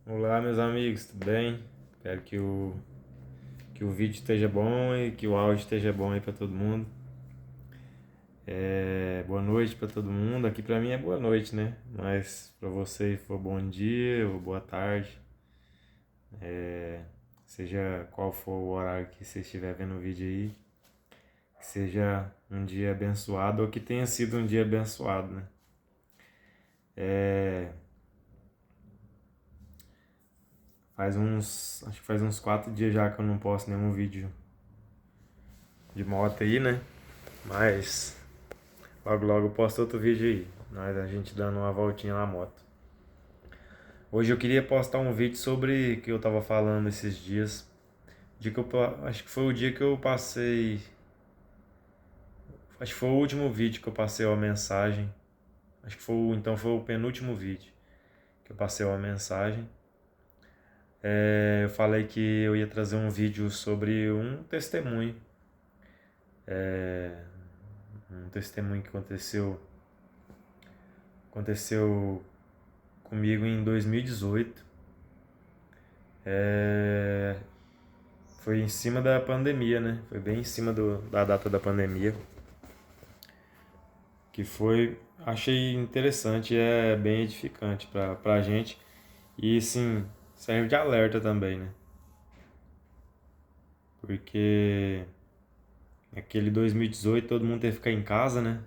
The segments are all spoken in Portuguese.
Olá, meus amigos, tudo bem? Espero que o vídeo esteja bom e que o áudio esteja bom aí para todo mundo. Boa noite para todo mundo. Aqui para mim é boa noite, né? Mas para você for bom dia ou boa tarde, seja qual for o horário que você estiver vendo o vídeo aí, que seja um dia abençoado ou que tenha sido um dia abençoado, né? É, acho que faz uns 4 dias já que eu não posto nenhum vídeo de moto aí, né? Mas logo logo eu posto outro vídeo aí, a gente dando uma voltinha na moto. Hoje eu queria postar um vídeo sobre o que eu tava falando esses dias. Acho que foi o dia que eu passei. Acho que foi o último vídeo que eu passei uma mensagem. Acho que então foi o penúltimo vídeo que eu passei uma mensagem. Eu falei que eu ia trazer um vídeo sobre um testemunho. Um testemunho que aconteceu comigo em 2018. É, Foi em cima da pandemia, né? Foi bem em cima da data da pandemia. Que foi. Achei interessante e é bem edificante pra gente. E sim, serve de alerta também, né? Porque naquele 2018 todo mundo teve que ficar em casa, né?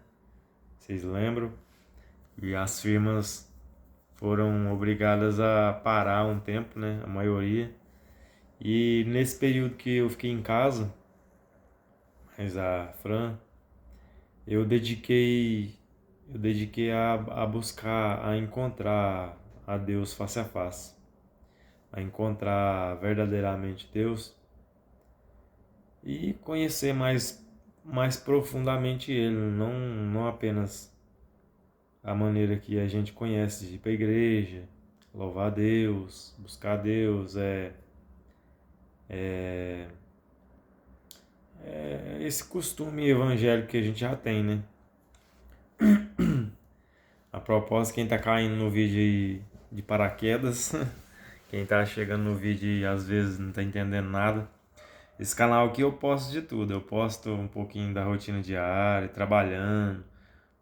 Vocês lembram? E as firmas foram obrigadas a parar um tempo, né? A maioria. E nesse período que eu fiquei em casa, mas a Fran, eu dediquei eu dediquei a buscar, a encontrar a Deus face a face, a encontrar verdadeiramente Deus e conhecer mais profundamente Ele, não apenas a maneira que a gente conhece de ir para a igreja, louvar a Deus, buscar a Deus, é esse costume evangélico que a gente já tem, né? A propósito, quem tá caindo no vídeo aí de paraquedas, quem tá chegando no vídeo e às vezes não tá entendendo nada, esse canal aqui eu posto de tudo. Eu posto um pouquinho da rotina diária, trabalhando,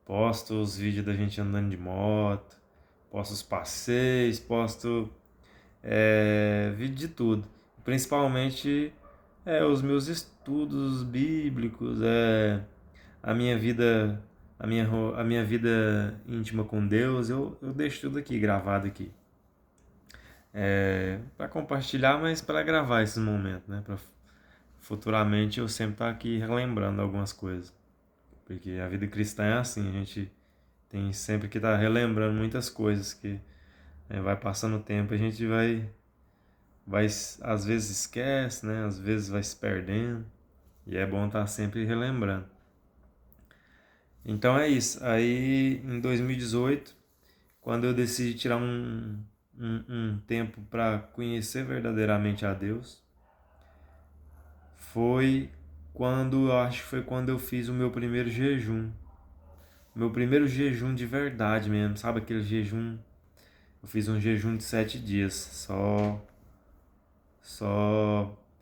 posto os vídeos da gente andando de moto, posto os passeios, posto vídeo de tudo. Principalmente os meus estudos bíblicos, a minha vida, a minha vida íntima com Deus, eu deixo tudo aqui gravado aqui. Para compartilhar, mas para gravar esses momentos, né? Pra futuramente eu sempre estar aqui relembrando algumas coisas. Porque a vida cristã é assim, a gente tem sempre que estar relembrando muitas coisas que vai passando o tempo, a gente vai às vezes esquece, né? Às vezes vai se perdendo. E é bom estar sempre relembrando. Então é isso. Aí em 2018, quando eu decidi tirar um tempo para conhecer verdadeiramente a Deus, acho que foi quando eu fiz o meu primeiro jejum. Meu primeiro jejum de verdade mesmo, sabe aquele jejum? Eu fiz um jejum de 7 dias,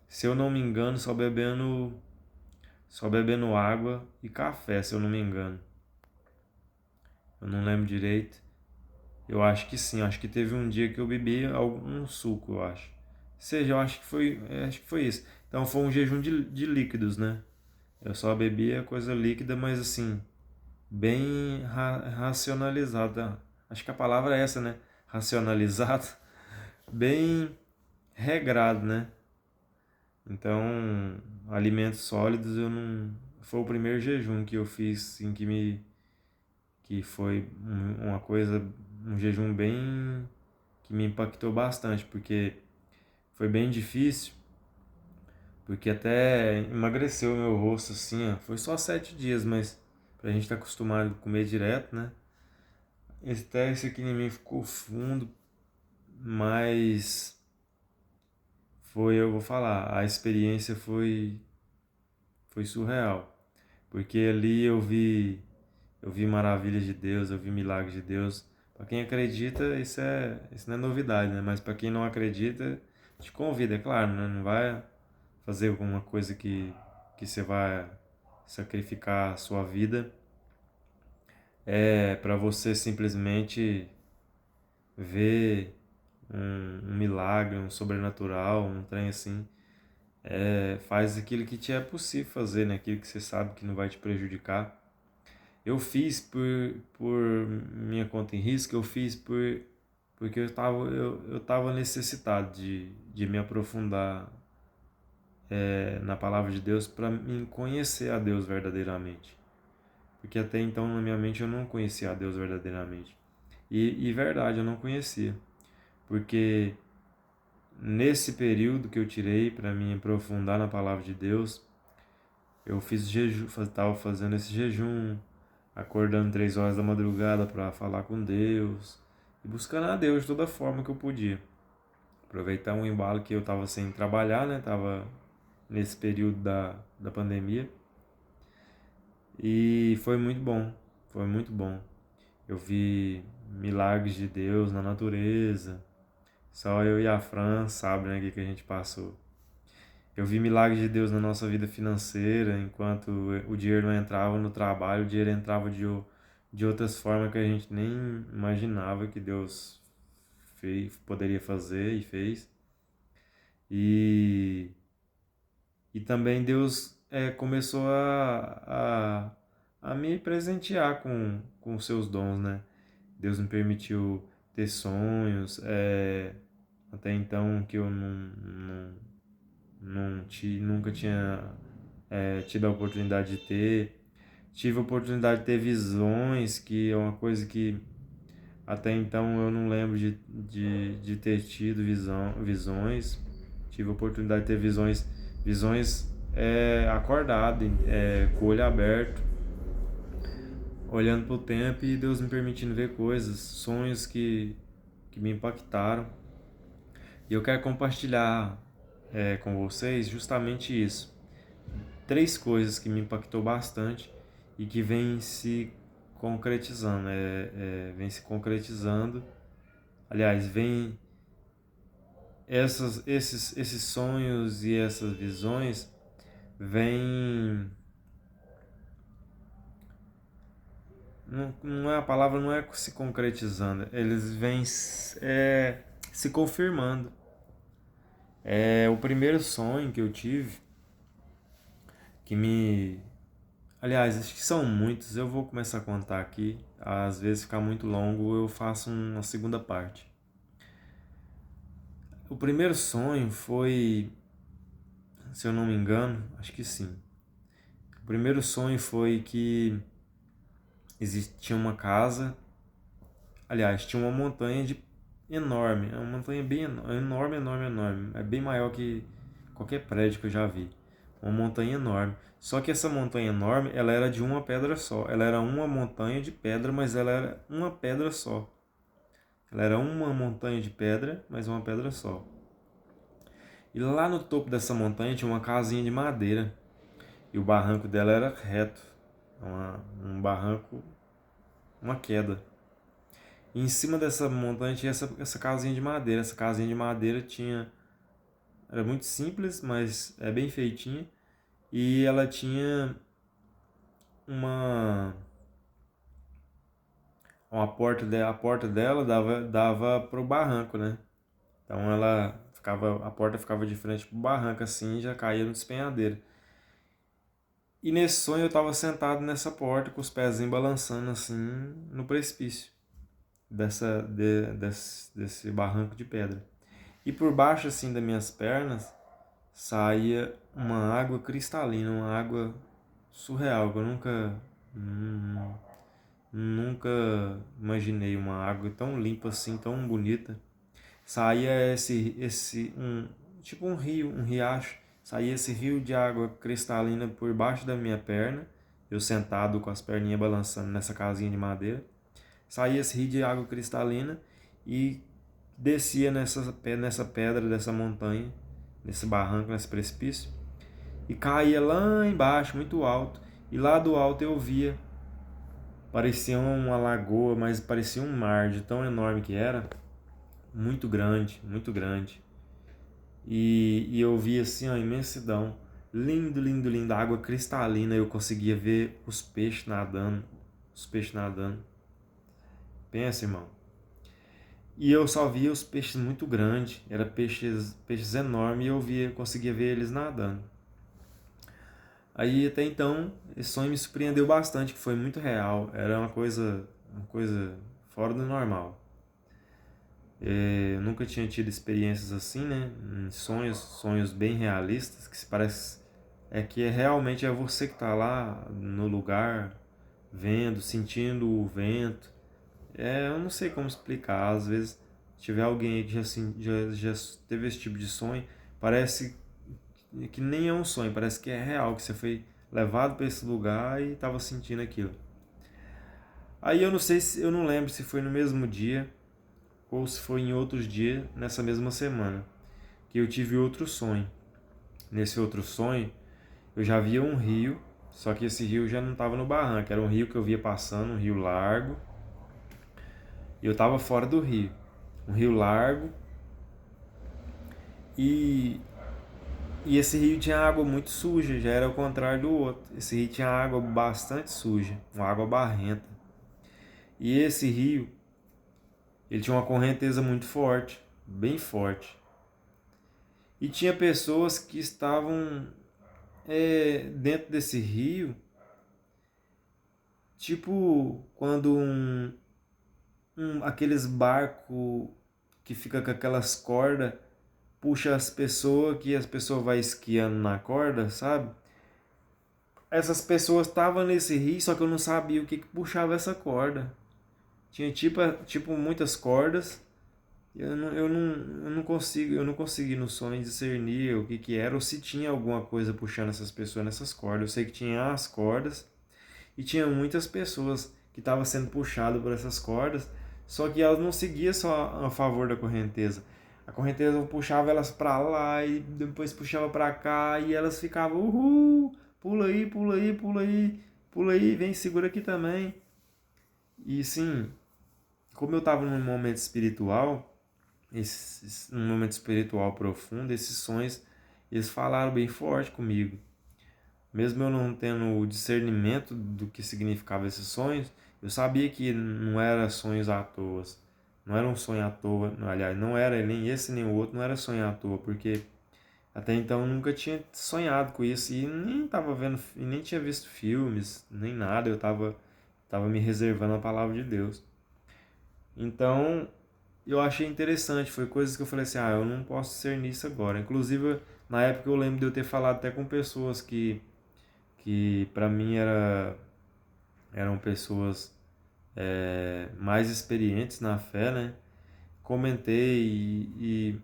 se eu não me engano, só bebendo água e café, se eu não me engano. Eu não lembro direito. Eu acho que sim, acho que teve um dia que eu bebi algum suco, eu acho. Ou seja, eu acho que foi isso. Então foi um jejum de líquidos, né? Eu só bebia coisa líquida, mas assim, bem racionalizada. Acho que a palavra é essa, né? Racionalizado. Bem regrado, né? Então, alimentos sólidos eu não. Foi o primeiro jejum que eu fiz, assim, que foi uma coisa, um jejum bem que me impactou bastante, porque foi bem difícil, porque até emagreceu o meu rosto assim, ó. Foi só 7 dias, mas pra gente estar acostumado a comer direto, né? Esse aqui em mim ficou fundo, mas eu vou falar, a experiência foi surreal, porque ali eu vi maravilhas de Deus, eu vi milagres de Deus, Para quem acredita, isso não é novidade, né? Mas para quem não acredita, te convida, é claro, né? Não vai fazer alguma coisa que você vai sacrificar a sua vida para você simplesmente ver um milagre, um sobrenatural, um trem assim. Faz aquilo que te é possível fazer, né? Aquilo que você sabe que não vai te prejudicar. Eu fiz por minha conta em risco, eu fiz porque eu tava necessitado de me aprofundar na palavra de Deus para me conhecer a Deus verdadeiramente. Porque até então na minha mente eu não conhecia a Deus verdadeiramente. E verdade, eu não conhecia. Porque nesse período que eu tirei para me aprofundar na palavra de Deus, eu fiz jejum, estava fazendo esse jejum, acordando 3 horas da madrugada para falar com Deus e buscando a Deus de toda forma que eu podia. Aproveitar um embalo que eu estava sem trabalhar, né? Tava nesse período da pandemia e foi muito bom. Eu vi milagres de Deus na natureza. Só eu e a Fran sabe, né, o que a gente passou. Eu vi milagres de Deus na nossa vida financeira, enquanto o dinheiro não entrava no trabalho, o dinheiro entrava de outras formas que a gente nem imaginava que Deus poderia fazer e fez. E, e também Deus começou a me presentear com os seus dons, né? Deus me permitiu ter sonhos, até então que eu nunca tinha tido a oportunidade de ter. Tive a oportunidade de ter visões, que é uma coisa que até então eu não lembro de ter tido visões. Tive a oportunidade de ter visões acordado, com o olho aberto, olhando para o tempo e Deus me permitindo ver coisas, sonhos que me impactaram. E eu quero compartilhar com vocês justamente isso. 3 coisas que me impactou bastante e que vem se concretizando, vem se concretizando. Aliás, vem esses sonhos e essas visões vêm. Não é a palavra, não é se concretizando, eles vêm se confirmando. O primeiro sonho que eu tive, que me. Aliás, acho que são muitos, eu vou começar a contar aqui. Às vezes ficar muito longo, eu faço uma segunda parte. O primeiro sonho foi, se eu não me engano, acho que sim. O primeiro sonho foi que existia uma casa, aliás, tinha uma montanha enorme, é uma montanha bem enorme, enorme, enorme. É bem maior que qualquer prédio que eu já vi. Uma montanha enorme. Só que essa montanha enorme, ela era de uma pedra só. Ela era uma montanha de pedra, mas ela era uma pedra só. Ela era uma montanha de pedra, mas uma pedra só. E lá no topo dessa montanha tinha uma casinha de madeira. E o barranco dela era reto. Um barranco, uma queda. E em cima dessa montanha tinha essa casinha de madeira. Essa casinha de madeira era muito simples, mas é bem feitinha. E ela tinha a porta dela dava pro barranco, né? Então a porta ficava de frente pro barranco assim, e já caía no despenhadeiro. E nesse sonho eu estava sentado nessa porta com os pezinhos balançando assim no precipício desse barranco de pedra. E por baixo assim das minhas pernas saía uma água cristalina, uma água surreal, que eu nunca imaginei uma água tão limpa assim, tão bonita. Saía tipo um rio, um riacho. Saía esse rio de água cristalina por baixo da minha perna, eu sentado com as perninhas balançando nessa casinha de madeira. Saía esse rio de água cristalina e descia nessa pedra dessa montanha, nesse barranco, nesse precipício, e caía lá embaixo, muito alto. E lá do alto eu via parecia uma lagoa, mas parecia um mar de tão enorme que era, muito grande, muito grande. E eu vi assim, ó, a imensidão, lindo, lindo, lindo, água cristalina, eu conseguia ver os peixes nadando. Pensa, irmão. E eu só via os peixes muito grandes, era peixes enormes e conseguia ver eles nadando. Aí até então, esse sonho me surpreendeu bastante, que foi muito real, era uma coisa fora do normal. Eu nunca tinha tido experiências assim, né? Em sonhos bem realistas, que se parece que realmente é você que está lá no lugar, vendo, sentindo o vento. Eu não sei como explicar. Às vezes, se tiver alguém aí que já teve esse tipo de sonho, parece que nem é um sonho, parece que é real, que você foi levado para esse lugar e estava sentindo aquilo. Aí eu não sei se eu não lembro se foi no mesmo dia ou se foi em outros dias nessa mesma semana que eu tive outro sonho. Nesse outro sonho, eu já via um rio, só que esse rio já não estava no barranco, era um rio que eu via passando, um rio largo, e eu estava fora do rio. Um rio largo, e, e esse rio tinha água muito suja, já era o contrário do outro. Esse rio tinha água bastante suja, uma água barrenta. E esse rio, ele tinha uma correnteza muito forte, bem forte. E tinha pessoas que estavam dentro desse rio, tipo quando aqueles barcos que fica com aquelas cordas, puxa as pessoas, que as pessoas vai esquiando na corda, sabe? Essas pessoas estavam nesse rio, só que eu não sabia o que puxava essa corda. Tinha tipo muitas cordas. Eu não consegui no sonho discernir o que era, ou se tinha alguma coisa puxando essas pessoas nessas cordas. Eu sei que tinha as cordas e tinha muitas pessoas que estavam sendo puxadas por essas cordas, só que elas não seguiam só a favor da correnteza. A correnteza puxava elas para lá e depois puxava para cá e elas ficavam, uhul, pula aí, pula aí, pula aí, pula aí, vem, segura aqui também. E sim, como eu estava num momento espiritual, num momento espiritual profundo, esses sonhos, eles falaram bem forte comigo. Mesmo eu não tendo o discernimento do que significava esses sonhos, eu sabia que não era sonhos à toa. Não era um sonho à toa, aliás, não era nem esse nem o outro, não era sonho à toa, porque até então eu nunca tinha sonhado com isso e nem tava vendo, e nem tinha visto filmes, nem nada, eu tava me reservando a palavra de Deus. Então, eu achei interessante, foi coisas que eu falei assim, eu não posso ser nisso agora. Inclusive, na época eu lembro de eu ter falado até com pessoas que para mim eram pessoas mais experientes na fé, né? Comentei e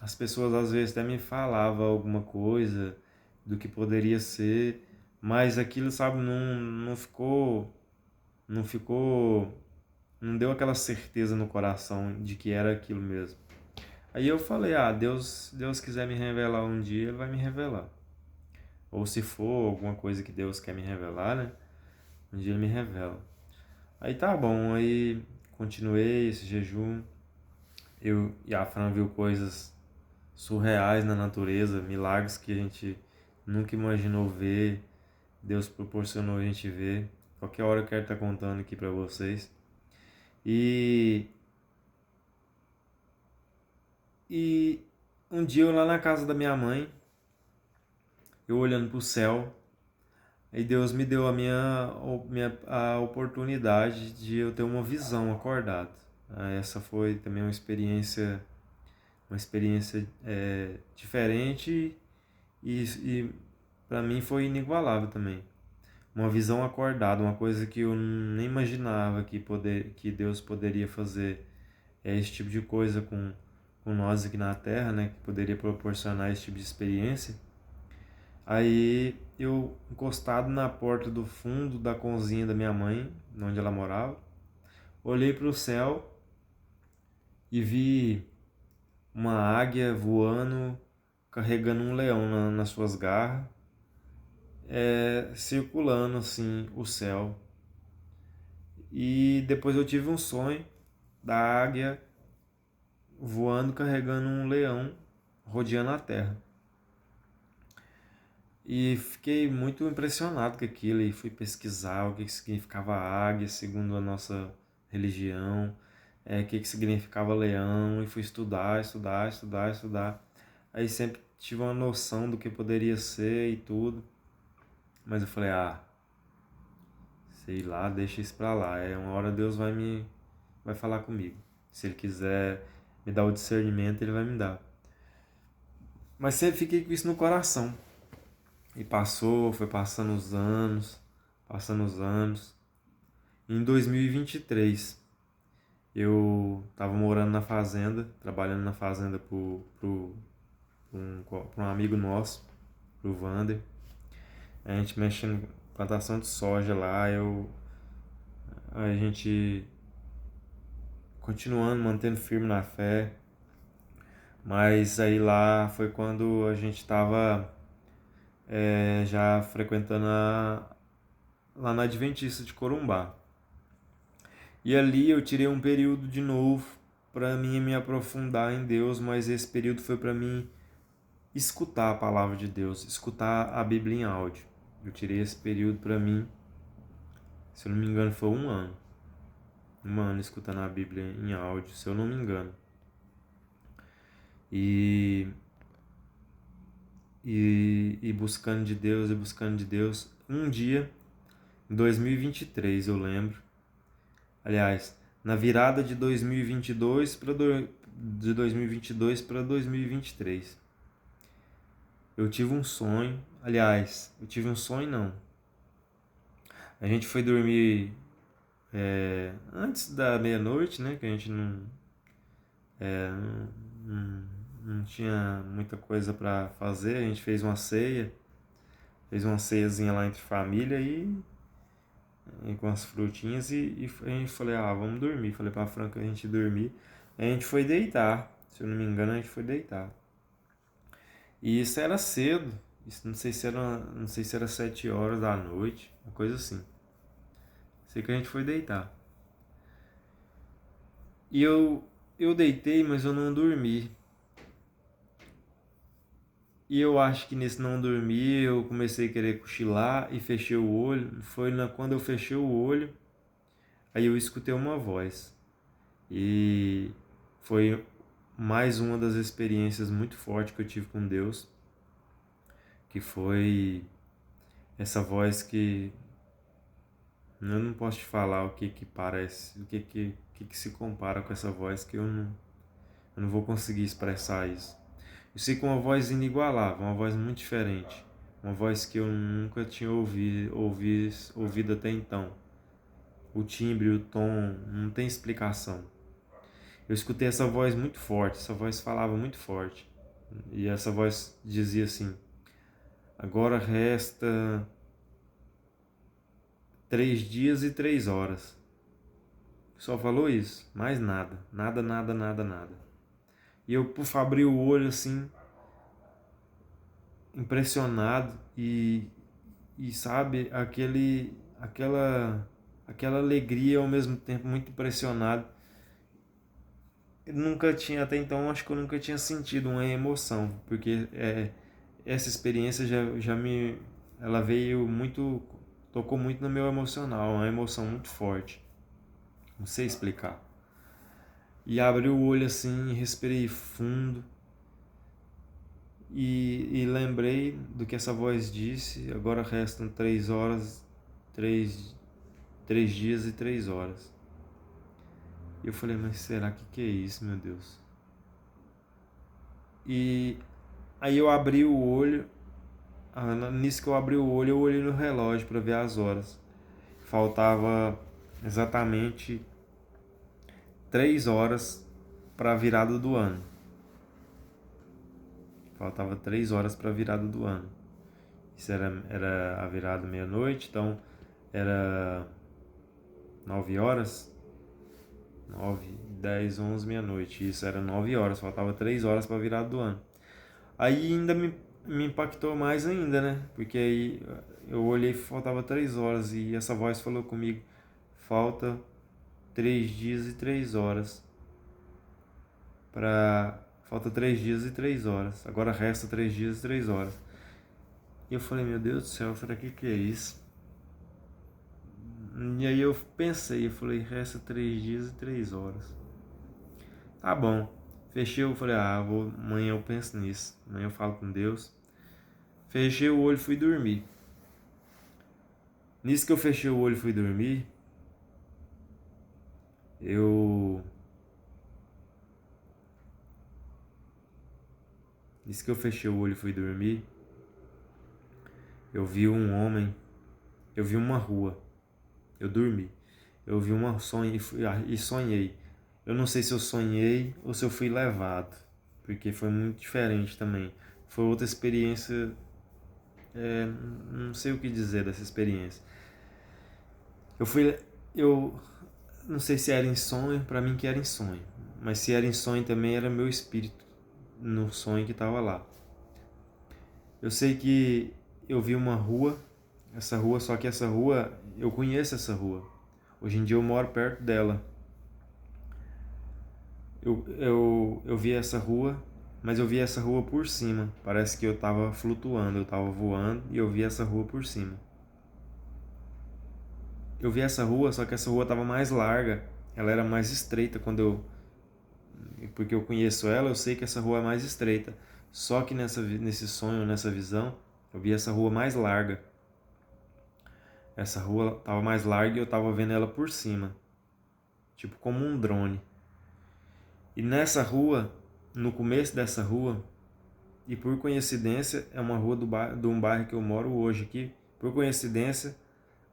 as pessoas às vezes até me falavam alguma coisa do que poderia ser, mas aquilo, sabe, não ficou, não deu aquela certeza no coração de que era aquilo mesmo. Aí eu falei, Deus quiser me revelar um dia, ele vai me revelar. Ou se for alguma coisa que Deus quer me revelar, né? Um dia ele me revela. Aí tá bom, aí continuei esse jejum. Eu e a Fran viu coisas surreais na natureza, milagres que a gente nunca imaginou ver. Deus proporcionou a gente ver. Qualquer hora eu quero estar contando aqui pra vocês. E, e um dia eu lá na casa da minha mãe, eu olhando pro céu, aí Deus me deu a oportunidade de eu ter uma visão acordado. Essa foi também uma experiência diferente e para mim foi inigualável também. Uma visão acordada, uma coisa que eu nem imaginava que Deus poderia fazer esse tipo de coisa com nós aqui na Terra, né? Que poderia proporcionar esse tipo de experiência. Aí eu, encostado na porta do fundo da cozinha da minha mãe, onde ela morava, olhei para o céu e vi uma águia voando, carregando um leão nas suas garras, circulando assim o céu. E depois eu tive um sonho da águia voando, carregando um leão, rodeando a terra. E fiquei muito impressionado com aquilo e fui pesquisar o que significava águia segundo a nossa religião, o que significava leão, e fui estudar. Aí sempre tive uma noção do que poderia ser e tudo, mas eu falei, sei lá, deixa isso pra lá, uma hora Deus vai falar comigo. Se Ele quiser me dar o discernimento, Ele vai me dar. Mas sempre fiquei com isso no coração. E foi passando os anos, Em 2023, eu tava morando na fazenda, trabalhando na fazenda pra um amigo nosso, pro Vander. A gente mexendo em plantação de soja lá, a gente continuando, mantendo firme na fé. Mas aí lá foi quando a gente tava já frequentando lá na Adventista de Corumbá. E ali eu tirei um período de novo para mim me aprofundar em Deus, mas esse período foi para mim escutar a palavra de Deus, escutar a Bíblia em áudio. Eu tirei esse período para mim, se eu não me engano, foi um ano. Um ano escutando a Bíblia em áudio, se eu não me engano. E buscando de Deus e buscando de Deus. Um dia, em 2023, eu lembro. Aliás, na virada de 2022 para 2023. Eu tive um sonho. Aliás, eu tive um sonho não. A gente foi dormir antes da meia-noite, né? Que a gente não tinha muita coisa para fazer. A gente fez uma ceia. Fez uma ceiazinha lá entre família e com as frutinhas e a gente falei, vamos dormir. Falei pra Franca a gente dormir. A gente foi deitar. Se eu não me engano, a gente foi deitar. E isso era cedo. Isso não sei se era 7 horas da noite, uma coisa assim. Sei que a gente foi deitar. E eu deitei, mas eu não dormi. E eu acho que nesse não dormir, eu comecei a querer cochilar e fechei o olho. Quando eu fechei o olho, aí eu escutei uma voz. E foi mais uma das experiências muito fortes que eu tive com Deus, que foi essa voz que eu não posso te falar o que parece, o que se compara com essa voz, que eu não vou conseguir expressar isso. Eu sei que é uma voz inigualável, uma voz muito diferente, uma voz que eu nunca tinha ouvido até então. O timbre, o tom, não tem explicação. Eu escutei essa voz muito forte, essa voz falava muito forte. E essa voz dizia assim: agora resta 3 dias e 3 horas. Só falou isso, mais nada. Nada. E eu, abri o olho assim, impressionado e sabe, aquela alegria ao mesmo tempo, muito impressionado. Eu nunca tinha, até então, acho que eu nunca tinha sentido uma emoção, porque essa experiência ela veio muito, tocou muito no meu emocional, uma emoção muito forte. Não sei explicar. E abri o olho assim, respirei fundo e lembrei do que essa voz disse. Agora restam 3 horas, 3 dias e 3 horas. E eu falei, mas será que é isso, meu Deus? E aí eu abri o olho. Nisso que eu abri o olho, eu olhei no relógio para ver as horas. Faltava exatamente 3 horas para a virada do ano. Faltava 3 horas para a virada do ano. Isso era a virada meia-noite, então era 9 horas. 9, 10, 11, meia-noite. Isso era 9 horas, faltava 3 horas para a virada do ano. Aí ainda me impactou mais ainda, né? Porque aí eu olhei e faltava 3 horas e essa voz falou comigo: falta 3 dias e 3 horas. Falta 3 dias e 3 horas. Agora resta 3 dias e 3 horas. E eu falei, meu Deus do céu, será que é isso? E aí eu pensei, eu falei, resta 3 dias e 3 horas. Tá bom. Fechei, eu falei, amanhã eu penso nisso. Amanhã eu falo com Deus. Fechei o olho e fui dormir. Nisso que eu fechei o olho e fui dormir, eu... Nisso que eu fechei o olho e fui dormir, eu vi um homem, eu vi uma rua, eu dormi. Eu vi uma sonha e sonhei. Eu não sei se eu sonhei ou se eu fui levado, porque foi muito diferente também. Foi outra experiência, não sei o que dizer dessa experiência. Eu não sei se era em sonho, pra mim que era em sonho, mas se era em sonho também era meu espírito no sonho que estava lá. Eu sei que eu vi uma rua, só que essa rua, eu conheço essa rua. Hoje em dia eu moro perto dela. Eu vi essa rua, mas eu vi essa rua por cima. Parece que eu tava flutuando, eu tava voando e eu vi essa rua por cima. Eu vi essa rua, só que essa rua tava mais larga. Ela era mais estreita porque eu conheço ela, eu sei que essa rua é mais estreita. Só que nesse sonho, nessa visão, eu vi essa rua mais larga. Essa rua tava mais larga e eu tava vendo ela por cima, tipo como um drone. E nessa rua, no começo dessa rua, e por coincidência é uma rua de um bairro que eu moro hoje aqui, por coincidência,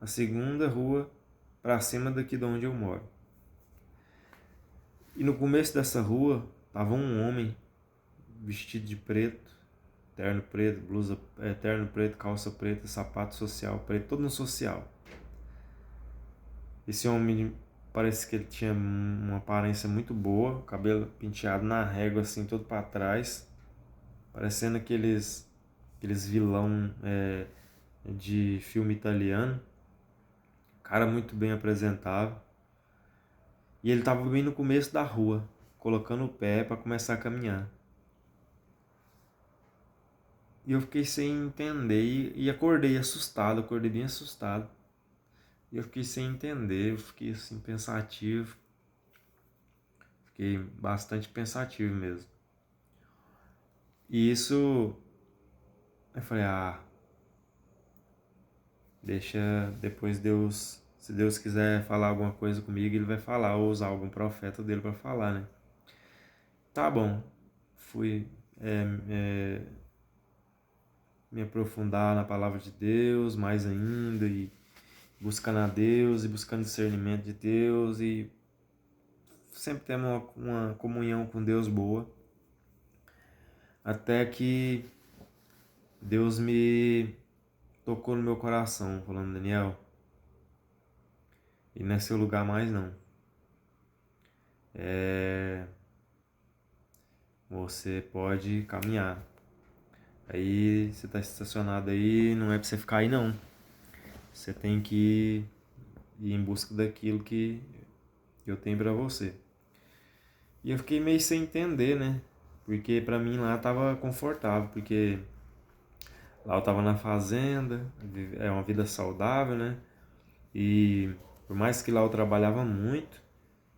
a segunda rua para cima daqui de onde eu moro. E no começo dessa rua tava um homem vestido de preto, terno preto, terno preto, calça preta, sapato social preto, todo no social. Esse homem parece que ele tinha uma aparência muito boa, cabelo penteado na régua assim, todo para trás, parecendo aqueles vilão de filme italiano. Cara muito bem apresentável. E ele estava bem no começo da rua, colocando o pé para começar a caminhar. E eu fiquei sem entender e acordei assustado, acordei bem assustado. E eu fiquei sem entender, eu fiquei assim pensativo. Fiquei bastante pensativo mesmo. E isso, eu falei, deixa depois Deus, se Deus quiser falar alguma coisa comigo, ele vai falar, ou usar algum profeta dele para falar, né? Tá bom, fui me aprofundar na palavra de Deus mais ainda, e buscando a Deus, e buscando discernimento de Deus, e sempre tendo uma comunhão com Deus boa, até que Deus me tocou no meu coração, falando, Daniel, e não é seu lugar mais não. Você pode caminhar. Aí você está estacionado aí, não é para você ficar aí não. Você tem que ir em busca daquilo que eu tenho para você. E eu fiquei meio sem entender, né? Porque para mim lá tava confortável, porque lá eu tava na fazenda, é uma vida saudável, né? E por mais que lá eu trabalhava muito,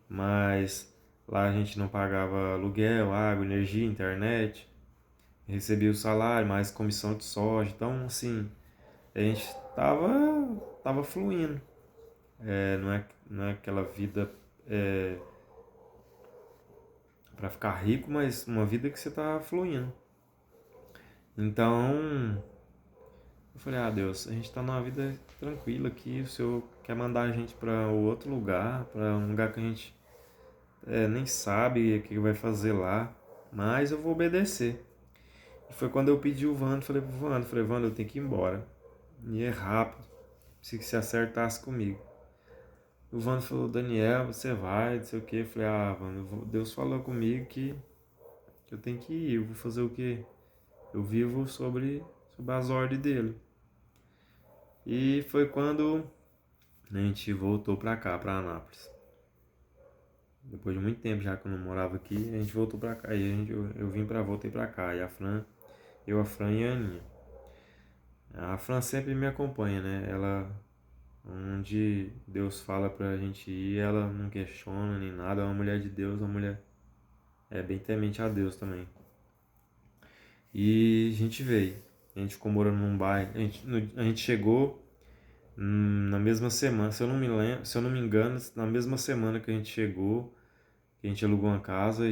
mas lá a gente não pagava aluguel, água, energia, internet, recebia o salário, mais comissão de soja, então assim, a gente tava fluindo. Não é aquela vida para ficar rico, mas uma vida que você tá fluindo. Então, eu falei, Deus, a gente tá numa vida tranquila aqui, o Senhor quer mandar a gente para outro lugar, para um lugar que a gente nem sabe o que vai fazer lá, mas eu vou obedecer. E foi quando eu pedi o Vando, falei, Vando, eu tenho que ir embora. E é rápido, se você acertasse comigo. O Vando falou, Daniel, você vai, não sei o que. Eu falei, Vando, Deus falou comigo que eu tenho que ir, eu vou fazer o quê? Eu vivo sobre as ordens dele. E foi quando a gente voltou pra cá, pra Anápolis. Depois de muito tempo já que eu não morava aqui, a gente voltou pra cá. Voltei pra cá. E a Fran e a Aninha. A Fran sempre me acompanha, né? Ela, onde Deus fala pra gente ir, ela não questiona nem nada. É uma mulher de Deus, uma mulher bem temente a Deus também. E a gente veio. A gente ficou morando num bairro. A gente chegou na mesma semana, se eu não me engano, na mesma semana que a gente chegou, que a gente alugou uma casa,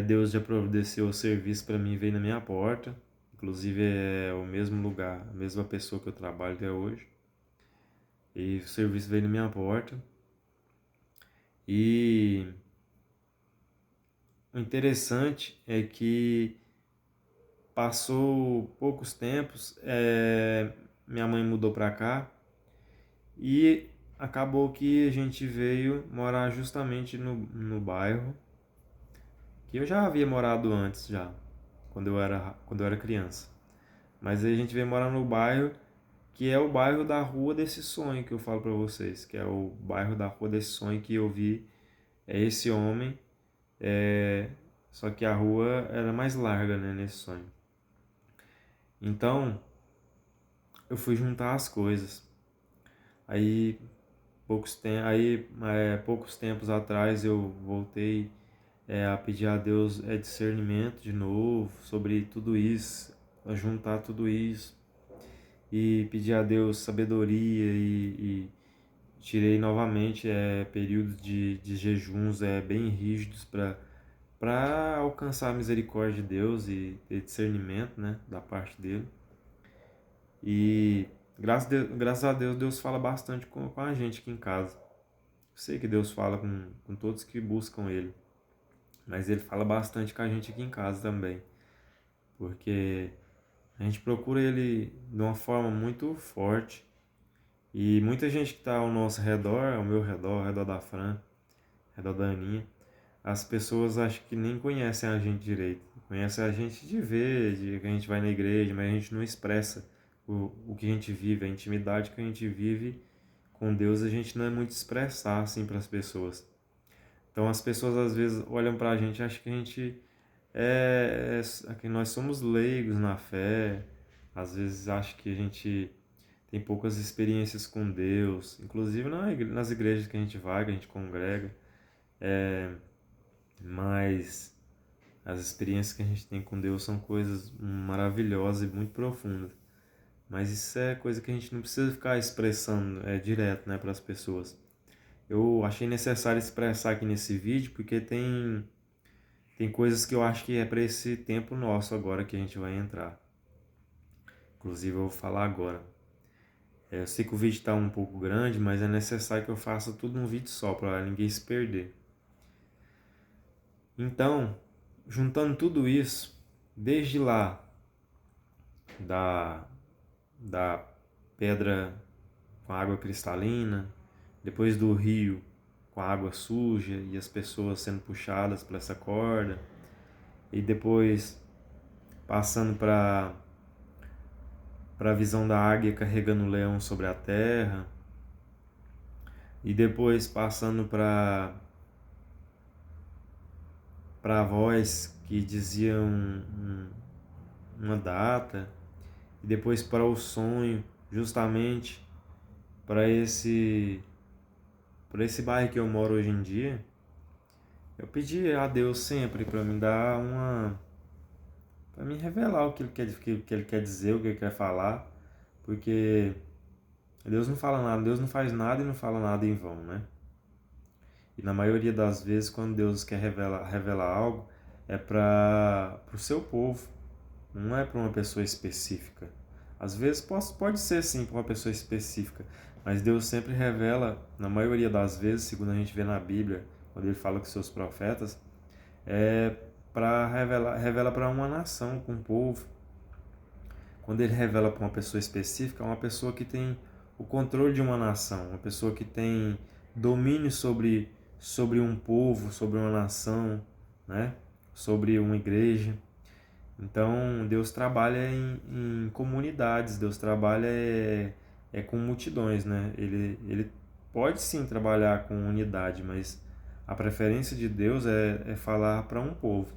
Deus já providenciou o serviço para mim, veio na minha porta. Inclusive é o mesmo lugar, a mesma pessoa que eu trabalho até hoje. E o serviço veio na minha porta. E o interessante é que passou poucos tempos, minha mãe mudou para cá e acabou que a gente veio morar justamente no bairro que eu já havia morado antes já, quando eu era criança. Mas aí a gente veio morar no bairro que é o bairro da Rua desse Sonho que eu falo para vocês, que é o bairro da Rua desse Sonho que eu vi esse homem, é, só que a rua era mais larga, né, nesse sonho. Então, eu fui juntar as coisas. Aí, poucos tempos atrás, eu voltei a pedir a Deus discernimento de novo sobre tudo isso, a juntar tudo isso e pedir a Deus sabedoria e tirei novamente períodos de jejuns bem rígidos para alcançar a misericórdia de Deus e ter discernimento, né, da parte dele. E graças a Deus, Deus fala bastante com a gente aqui em casa. Eu sei que Deus fala com todos que buscam Ele, mas Ele fala bastante com a gente aqui em casa também, porque a gente procura Ele de uma forma muito forte e muita gente que está ao nosso redor, ao meu redor, ao redor da Fran, ao redor da Aninha, as pessoas acho que nem conhecem a gente direito. Conhecem a gente de ver, de que a gente vai na igreja, mas a gente não expressa o que a gente vive, a intimidade que a gente vive com Deus, a gente não é muito expressar assim para as pessoas. Então as pessoas às vezes olham para a gente e acham que a gente que nós somos leigos na fé, às vezes acham que a gente tem poucas experiências com Deus, inclusive nas igrejas que a gente vai, que a gente congrega. Mas as experiências que a gente tem com Deus são coisas maravilhosas e muito profundas. Mas isso é coisa que a gente não precisa ficar expressando direto, né, para as pessoas. Eu achei necessário expressar aqui nesse vídeo porque tem coisas que eu acho que é para esse tempo nosso agora que a gente vai entrar. Inclusive eu vou falar agora. Eu sei que o vídeo está um pouco grande, mas é necessário que eu faça tudo num vídeo só para ninguém se perder. Então, juntando tudo isso, desde lá da pedra com água cristalina, depois do rio com água suja e as pessoas sendo puxadas por essa corda, e depois passando para a visão da águia carregando o leão sobre a terra, e depois passando para a voz que dizia uma data, e depois para o sonho, justamente para esse bairro que eu moro hoje em dia. Eu pedi a Deus sempre para me dar para me revelar o que ele quer dizer, o que ele quer falar, porque Deus não fala nada, Deus não faz nada e não fala nada em vão, né? E na maioria das vezes, quando Deus quer revelar algo, é para o seu povo, não é para uma pessoa específica. Às vezes pode ser sim para uma pessoa específica, mas Deus sempre revela, na maioria das vezes, segundo a gente vê na Bíblia, quando ele fala com seus profetas, é para revela para uma nação, com um povo. Quando ele revela para uma pessoa específica, é uma pessoa que tem o controle de uma nação, uma pessoa que tem domínio sobre um povo, sobre uma nação, né? Sobre uma igreja. Então, Deus trabalha em comunidades, Deus trabalha é com multidões, né? Ele pode sim trabalhar com unidade, mas a preferência de Deus é falar para um povo.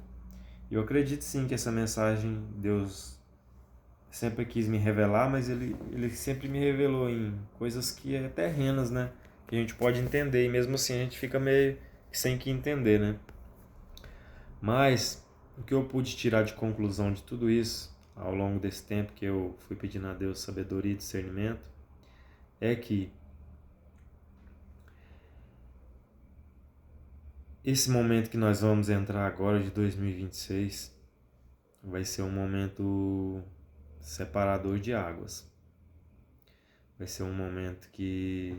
E eu acredito sim que essa mensagem Deus sempre quis me revelar, mas ele sempre me revelou em coisas que é terrenas, né? Que a gente pode entender, e mesmo assim a gente fica meio sem que entender, né? Mas o que eu pude tirar de conclusão de tudo isso, ao longo desse tempo que eu fui pedindo a Deus sabedoria e discernimento, é que esse momento que nós vamos entrar agora de 2026 vai ser um momento separador de águas. Vai ser um momento que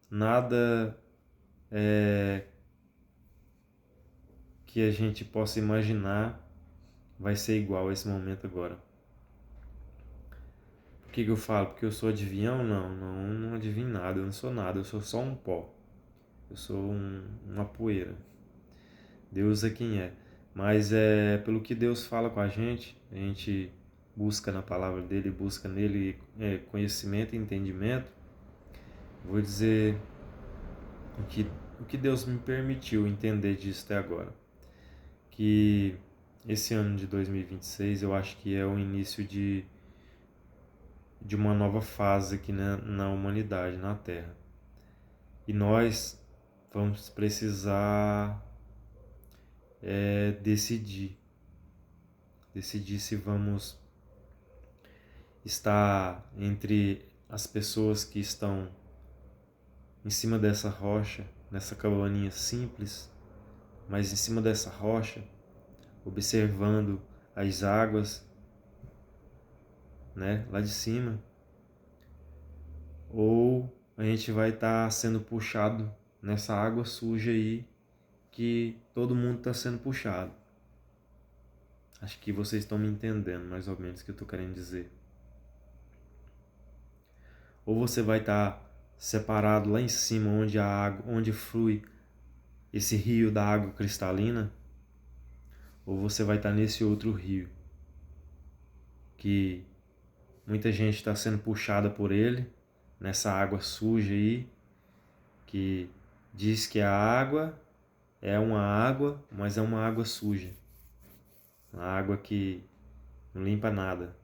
nada que a gente possa imaginar vai ser igual a esse momento agora. Por que eu falo? Porque eu sou adivinhão? Não adivinho nada, eu não sou nada, eu sou só um pó. Eu sou uma poeira. Deus é quem é. Mas é pelo que Deus fala com a gente busca na palavra dele, busca nele conhecimento e entendimento. Vou dizer o que Deus me permitiu entender disso até agora. Que esse ano de 2026 eu acho que é o início de uma nova fase aqui na humanidade, na Terra. E nós vamos precisar decidir se vamos estar entre as pessoas que estão em cima dessa rocha, nessa cabaninha simples, mas em cima dessa rocha, observando as águas, né, lá de cima, ou a gente vai estar sendo puxado nessa água suja aí que todo mundo está sendo puxado. Acho que vocês estão me entendendo mais ou menos o que eu estou querendo dizer. Ou você vai estar separado lá em cima onde a água, onde flui esse rio da água cristalina, ou você vai estar nesse outro rio que muita gente está sendo puxada por ele, nessa água suja aí, que diz que a água é uma água, mas é uma água suja, uma água que não limpa nada.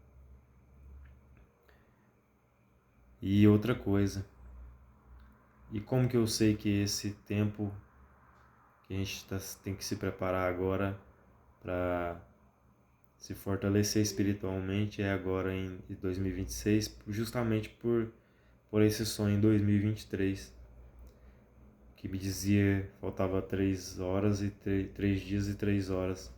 E outra coisa, e como que eu sei que esse tempo que a gente tem que se preparar agora para se fortalecer espiritualmente é agora em 2026, justamente por esse sonho em 2023, que me dizia faltava 3 horas e 3 dias e 3 horas.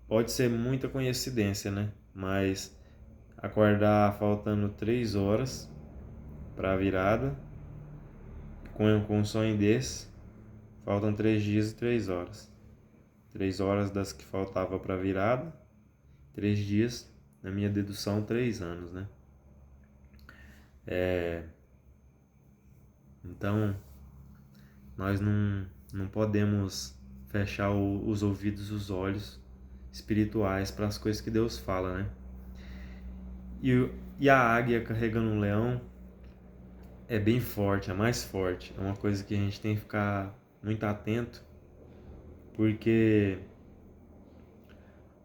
Pode ser muita coincidência, né? Mas acordar faltando 3 horas para a virada, com um sonho desse, faltam 3 dias e 3 horas. 3 horas das que faltava para a virada, 3 dias, na minha dedução, 3 anos, né? Então, nós não podemos fechar os ouvidos, os olhos espirituais para as coisas que Deus fala, né? E a águia carregando um leão é bem forte, é mais forte. É uma coisa que a gente tem que ficar muito atento, porque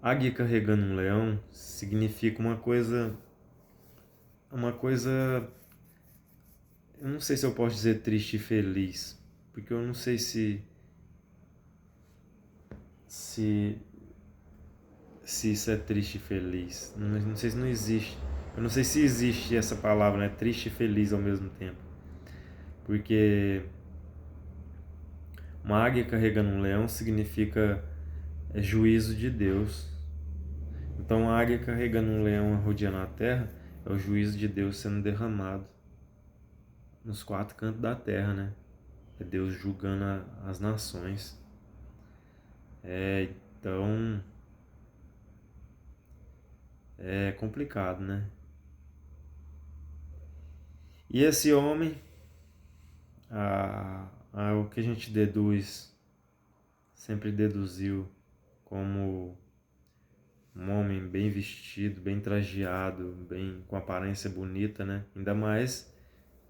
águia carregando um leão significa uma coisa, eu não sei se eu posso dizer triste e feliz, porque eu não sei se se isso é triste e feliz. Não sei se não existe. Eu não sei se existe essa palavra, né? Triste e feliz ao mesmo tempo. Porque uma águia carregando um leão significa juízo de Deus. Então a águia carregando um leão rodeando a terra é o juízo de Deus sendo derramado nos 4 cantos da terra, né? É Deus julgando as nações. Então é complicado, né? E esse homem, o que a gente deduz, sempre deduziu como um homem bem vestido, bem trajeado, bem com aparência bonita, né? Ainda mais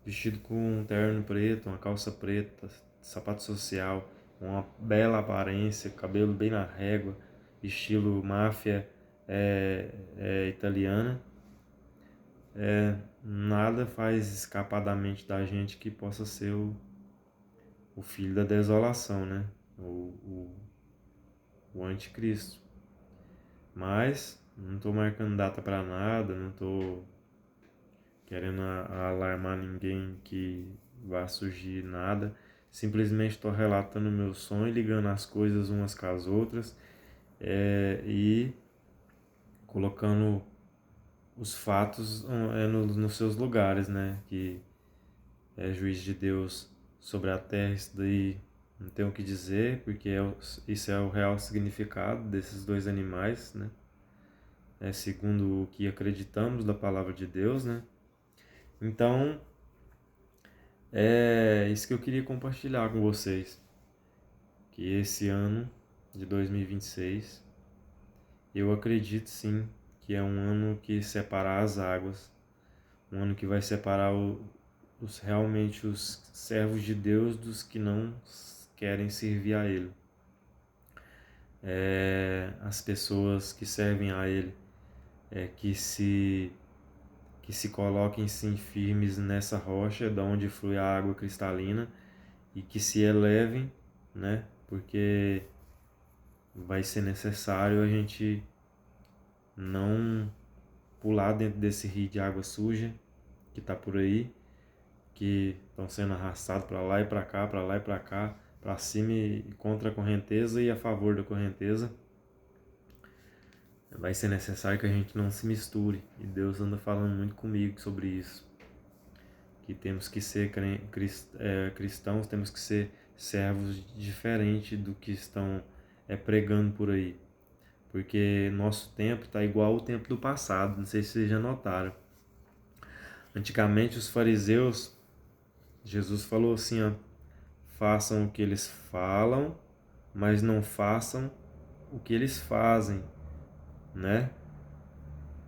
vestido com um terno preto, uma calça preta, sapato social, uma bela aparência, cabelo bem na régua, estilo máfia italiana. Nada faz escapar da mente da gente que possa ser o filho da desolação, né? O anticristo. Mas não estou marcando data para nada, não estou querendo alarmar ninguém que vai surgir nada. Simplesmente estou relatando meu sonho, ligando as coisas umas com as outras e colocando os fatos nos seus lugares, né? Que é juiz de Deus sobre a terra, isso daí não tem o que dizer, porque isso é o real significado desses dois animais, né? Segundo o que acreditamos da palavra de Deus, né? Então, é isso que eu queria compartilhar com vocês, que esse ano de 2026, eu acredito sim que é um ano que separa as águas, um ano que vai separar realmente os servos de Deus dos que não querem servir a Ele. As pessoas que servem a Ele, que se coloquem sim firmes nessa rocha da onde flui a água cristalina e que se elevem, né? Porque vai ser necessário a gente não pular dentro desse rio de água suja que está por aí, que estão sendo arrastados para lá e para cá, para lá e para cá, para cima e contra a correnteza e a favor da correnteza. Vai ser necessário que a gente não se misture, e Deus anda falando muito comigo sobre isso, que temos que ser cristãos, temos que ser servos diferentes do que estão pregando por aí, porque nosso tempo está igual ao tempo do passado. Não sei se vocês já notaram. Antigamente os fariseus, Jesus falou assim, ó, façam o que eles falam, mas não façam o que eles fazem, né?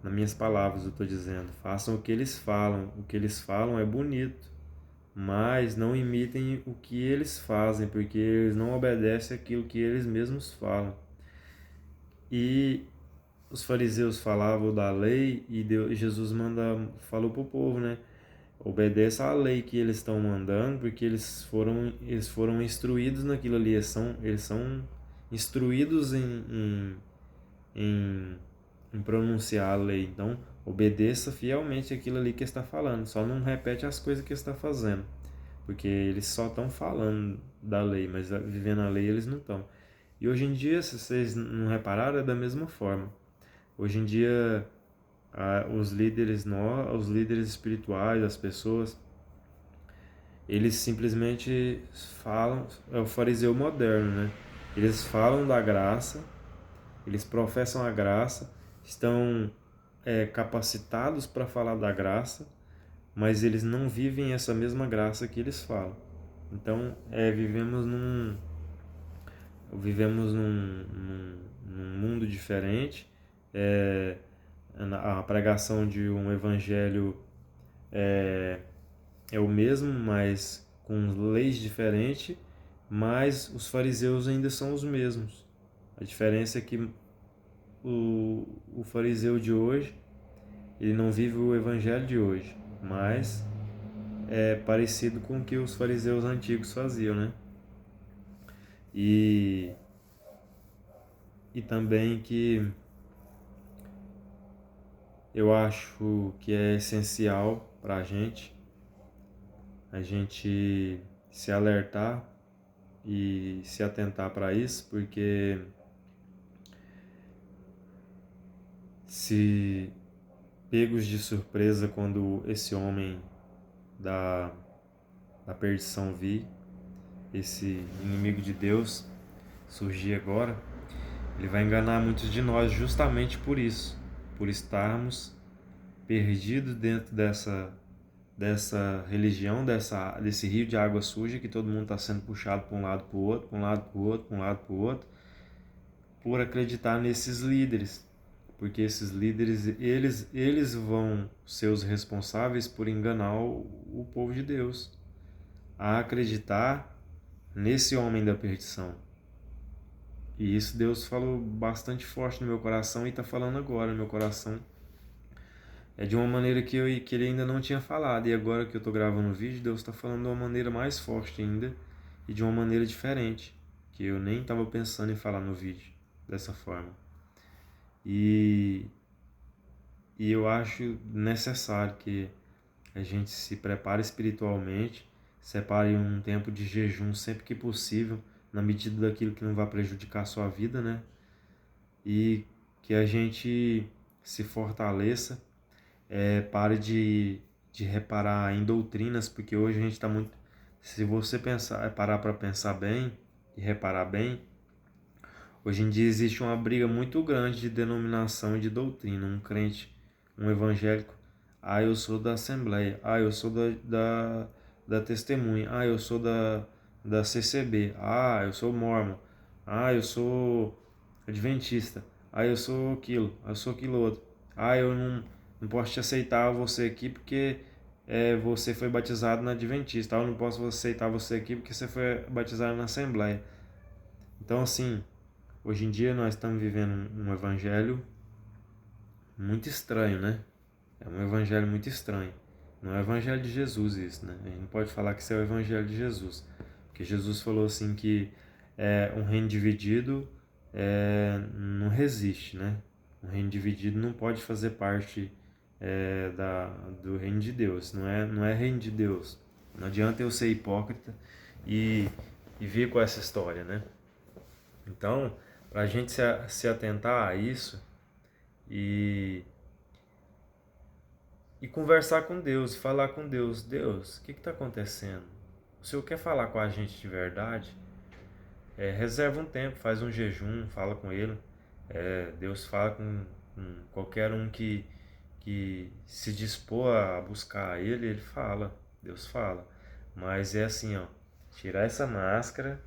Nas minhas palavras eu estou dizendo, façam o que eles falam. O que eles falam é bonito, mas não imitem o que eles fazem, porque eles não obedecem aquilo que eles mesmos falam. E os fariseus falavam da lei e Jesus falou para o povo, né? Obedeça à lei que eles estão mandando, porque eles foram instruídos naquilo ali, eles são instruídos em pronunciar a lei. Então, obedeça fielmente aquilo ali que está falando, só não repete as coisas que está fazendo, porque eles só estão falando da lei, mas vivendo a lei eles não estão. E hoje em dia, se vocês não repararam, é da mesma forma. Hoje em dia, os líderes espirituais, as pessoas, eles simplesmente falam, é o fariseu moderno, né? Eles falam da graça, eles professam a graça, estão capacitados para falar da graça, mas eles não vivem essa mesma graça que eles falam. Então, vivemos num mundo diferente. A pregação de um evangelho é o mesmo, mas com leis diferentes, mas os fariseus ainda são os mesmos. A diferença é que o fariseu de hoje, ele não vive o evangelho de hoje, mas é parecido com o que os fariseus antigos faziam, né? E também que eu acho que é essencial para a gente se alertar e se atentar para isso, porque se pegos de surpresa quando esse homem da perdição vir, esse inimigo de Deus surgir agora, ele vai enganar muitos de nós justamente por isso, por estarmos perdidos dentro dessa religião, desse rio de água suja que todo mundo está sendo puxado para um lado, para o outro, para um lado, para o outro, para um lado, para o outro, por acreditar nesses líderes, porque esses líderes, eles vão ser os responsáveis por enganar o povo de Deus a acreditar nesse homem da perdição. E isso Deus falou bastante forte no meu coração e está falando agora no meu coração. É de uma maneira que ele ainda não tinha falado. E agora que eu estou gravando o vídeo, Deus está falando de uma maneira mais forte ainda e de uma maneira diferente, que eu nem estava pensando em falar no vídeo dessa forma. E eu acho necessário que a gente se prepare espiritualmente, separe um tempo de jejum sempre que possível, na medida daquilo que não vai prejudicar a sua vida, né? E que a gente se fortaleça, pare de reparar em doutrinas, porque hoje a gente está muito... Se você parar para pensar bem e reparar bem, hoje em dia existe uma briga muito grande de denominação e de doutrina. Um crente, um evangélico, eu sou da Assembleia, eu sou da Testemunha, eu sou da CCB, eu sou Mormon, eu sou Adventista, eu sou aquilo, eu sou aquilo outro. Eu não posso te aceitar você aqui porque você foi batizado na Adventista. Eu não posso aceitar você aqui porque você foi batizado na Assembleia. Então, assim, hoje em dia nós estamos vivendo um evangelho muito estranho, né? É um evangelho muito estranho. Não é o evangelho de Jesus isso, né? A gente não pode falar que isso é o evangelho de Jesus. Porque Jesus falou assim que um reino dividido não resiste, né? Um reino dividido não pode fazer parte do reino de Deus. Não é reino de Deus. Não adianta eu ser hipócrita e vir com essa história, né? Então, para a gente se atentar a isso e conversar com Deus, falar com Deus. Deus, o que está acontecendo? O Senhor quer falar com a gente de verdade? Reserva um tempo, faz um jejum, fala com Ele. Deus fala com qualquer um que se dispor a buscar Ele, Ele fala. Deus fala. Mas é assim, ó, tirar essa máscara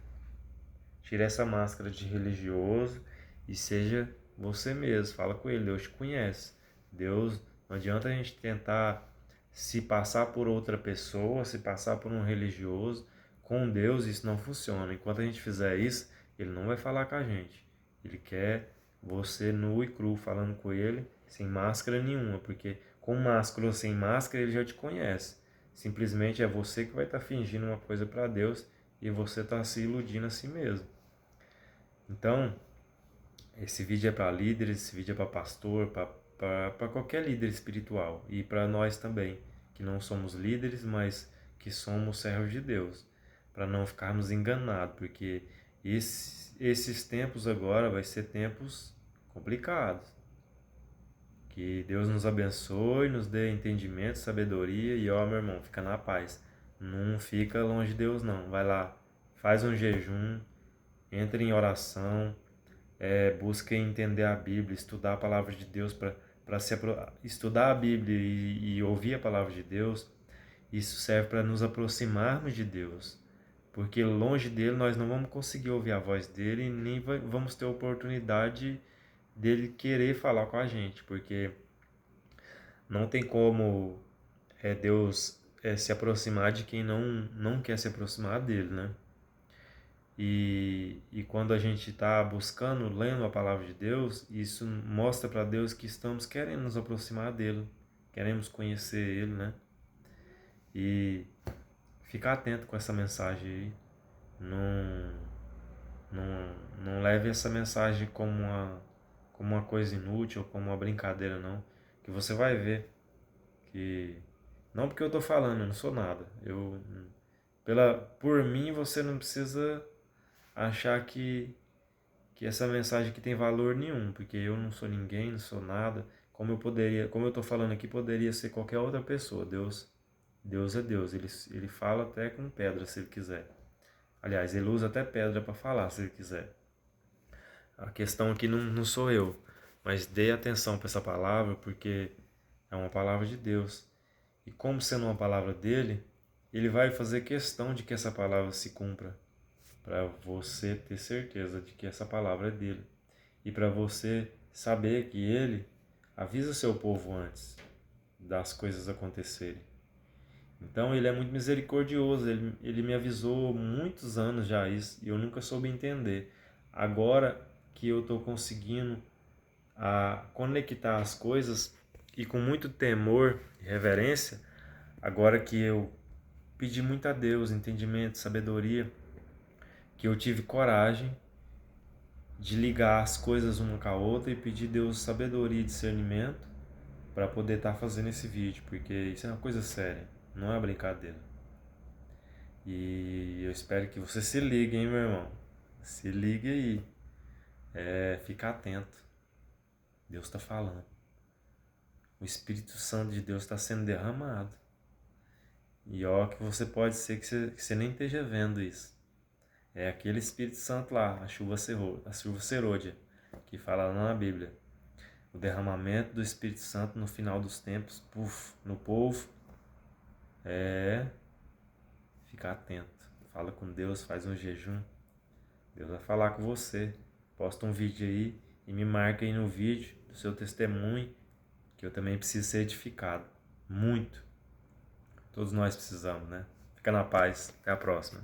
de religioso e seja você mesmo. Fala com Ele, Deus te conhece. Deus, não adianta a gente tentar se passar por outra pessoa, se passar por um religioso. Com Deus isso não funciona. Enquanto a gente fizer isso, Ele não vai falar com a gente. Ele quer você nu e cru falando com Ele, sem máscara nenhuma, porque com máscara ou sem máscara Ele já te conhece. Simplesmente é você que vai estar fingindo uma coisa para Deus e você está se iludindo a si mesmo. Então, esse vídeo é para líderes, esse vídeo é para pastor, para qualquer líder espiritual e para nós também, que não somos líderes, mas que somos servos de Deus, para não ficarmos enganados, porque esses tempos agora vai ser tempos complicados. Que Deus nos abençoe, nos dê entendimento, sabedoria e meu irmão, fica na paz. Não fica longe de Deus não, vai lá, faz um jejum, entre em oração, busque entender a Bíblia, estudar a palavra de Deus para estudar a Bíblia e ouvir a palavra de Deus. Isso serve para nos aproximarmos de Deus, porque longe dele nós não vamos conseguir ouvir a voz dele e nem vamos ter oportunidade dele querer falar com a gente, porque não tem como Deus se aproximar de quem não quer se aproximar dele, né? E quando a gente está buscando, lendo a palavra de Deus, isso mostra para Deus que estamos querendo nos aproximar dele, queremos conhecer ele, né? E ficar atento com essa mensagem aí. Não leve essa mensagem como uma coisa inútil ou como uma brincadeira, não. Que você vai ver que... Não porque eu estou falando, eu não sou nada. Por mim, você não precisa achar que essa mensagem aqui tem valor nenhum, porque eu não sou ninguém, não sou nada. Como eu estou falando aqui, poderia ser qualquer outra pessoa. Deus é Deus, ele fala até com pedra se ele quiser. Aliás, ele usa até pedra para falar se ele quiser. A questão aqui não sou eu, mas dê atenção para essa palavra, porque é uma palavra de Deus. E como sendo uma palavra dele, ele vai fazer questão de que essa palavra se cumpra, para você ter certeza de que essa palavra é dele. e para você saber que Ele avisa o seu povo antes das coisas acontecerem. Então Ele é muito misericordioso, ele me avisou muitos anos já isso e eu nunca soube entender. Agora que eu estou conseguindo conectar as coisas e com muito temor e reverência, agora que eu pedi muito a Deus entendimento, sabedoria, que eu tive coragem de ligar as coisas uma com a outra e pedir a Deus sabedoria e discernimento para poder estar fazendo esse vídeo, porque isso é uma coisa séria, não é brincadeira. E eu espero que você se ligue, hein, meu irmão? Se ligue aí. Fica atento. Deus está falando. O Espírito Santo de Deus está sendo derramado. E ó, que você pode ser que você nem esteja vendo isso. É aquele Espírito Santo lá, a chuva serôdia, que fala lá na Bíblia. O derramamento do Espírito Santo no final dos tempos, no povo. Fica atento. Fala com Deus, faz um jejum. Deus vai falar com você. Posta um vídeo aí e me marca aí no vídeo do seu testemunho, que eu também preciso ser edificado. Muito. Todos nós precisamos, né? Fica na paz. Até a próxima.